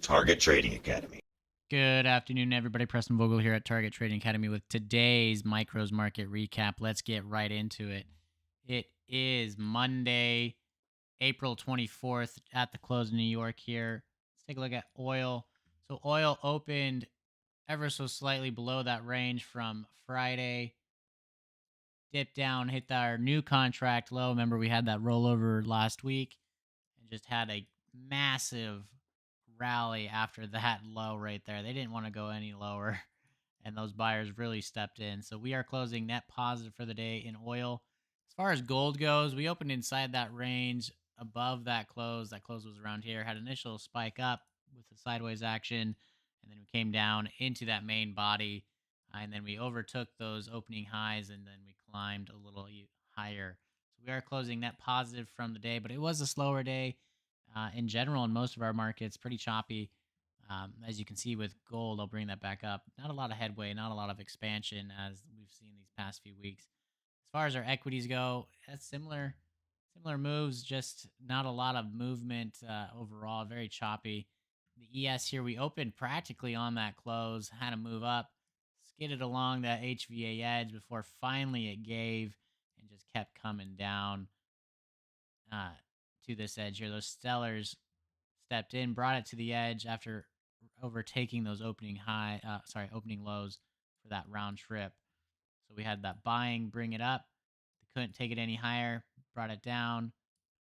Target Trading Academy. Good afternoon, everybody. Preston Vogl here at Target Trading Academy with today's Micros Market Recap. Let's get right into it. It is Monday, April 24th at the close of New York here. Let's take a look at oil. So oil opened ever so slightly below that range from Friday, dipped down, hit our new contract low. Remember, we had that rollover last week and just had a massive rally after that low right there. They didn't want to go any lower, and those buyers really stepped in. So we are closing net positive for the day in oil. As far as gold goes, we opened inside that range above that close. That close was around here, had initial spike up with the sideways action, and then we came down into that main body, and then we overtook those opening highs, and then we climbed a little higher. So we are closing net positive from the day, but it was a slower day in general in most of our markets, pretty choppy. As you can see with gold, I'll bring that back up. Not a lot of headway, not a lot of expansion as we've seen these past few weeks. As far as our equities go, that's similar moves, just not a lot of movement overall. Very choppy. The ES here, we opened practically on that close, had to move up, skidded along that HVA edge before finally it gave and just kept coming down uh, to this edge here. Those sellers stepped in, brought it to the edge after overtaking those opening lows for that round trip. So we had that buying, bring it up. They couldn't take it any higher, brought it down,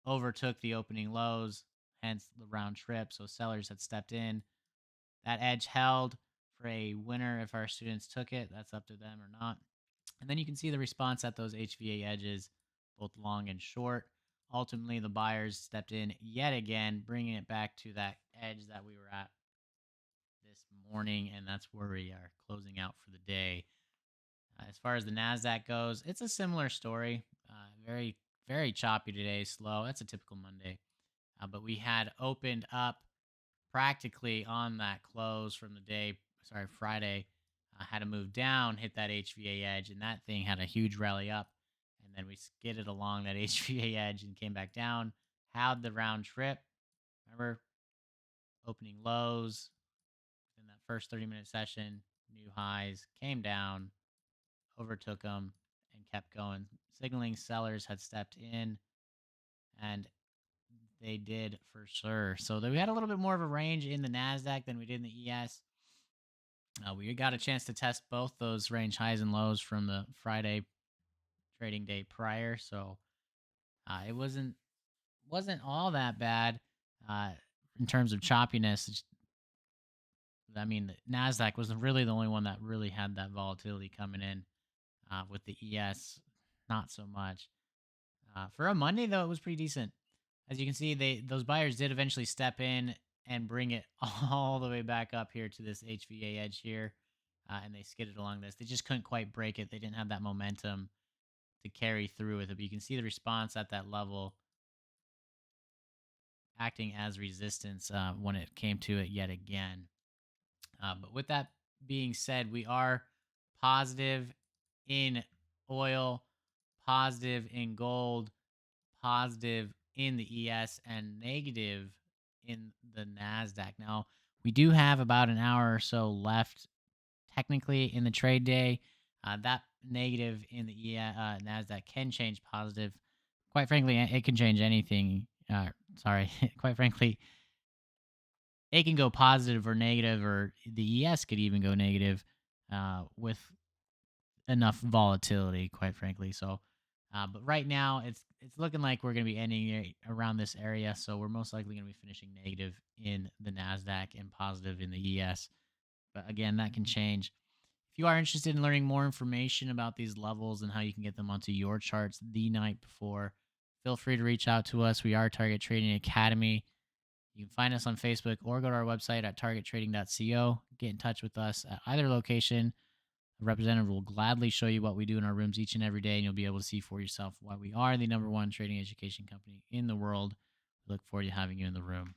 overtook the opening lows, hence the round trip. So sellers had stepped in. That edge held for a winner if our students took it. That's up to them or not. And then you can see the response at those HVA edges, both long and short. Ultimately, the buyers stepped in yet again, bringing it back to that edge that we were at this morning, and that's where we are closing out for the day. As far as the NASDAQ goes, it's a similar story. Very, very choppy today, slow. That's a typical Monday. But we had opened up practically on that close from the day, Friday. Had to move down, hit that HVA edge, and that thing had a huge rally up. And then we skidded along that HVA edge and came back down. Had the round trip. Remember, opening lows in that first 30-minute session, new highs, came down, overtook them, and kept going. Signaling sellers had stepped in, and they did for sure. So we had a little bit more of a range in the NASDAQ than we did in the ES. We got a chance to test both those range highs and lows from the Friday trading day prior, so it wasn't all that bad in terms of choppiness. I mean, the Nasdaq was really the only one that really had that volatility coming in. With the ES, not so much. For a Monday, though, it was pretty decent. As you can see, those buyers did eventually step in and bring it all the way back up here to this HVA edge here, and they skidded along this. They just couldn't quite break it. They didn't have that momentum to carry through with it. But you can see the response at that level acting as resistance when it came to it yet again. But with that being said, we are positive in oil, positive in gold, positive in the ES, and negative in the NASDAQ. Now, we do have about an hour or so left technically in the trade day. That negative in the NASDAQ can change positive. Quite frankly, it can change anything. Quite frankly, it can go positive or negative, or the ES could even go negative with enough volatility, quite frankly. So, but right now it's looking like we're going to be ending around this area. So we're most likely going to be finishing negative in the NASDAQ and positive in the ES. But again, that can change. If you are interested in learning more information about these levels and how you can get them onto your charts the night before, feel free to reach out to us. We are Target Trading Academy. You can find us on Facebook or go to our website at targettrading.co. Get in touch with us at either location. A representative will gladly show you what we do in our rooms each and every day, and you'll be able to see for yourself why we are the #1 trading education company in the world. We look forward to having you in the room.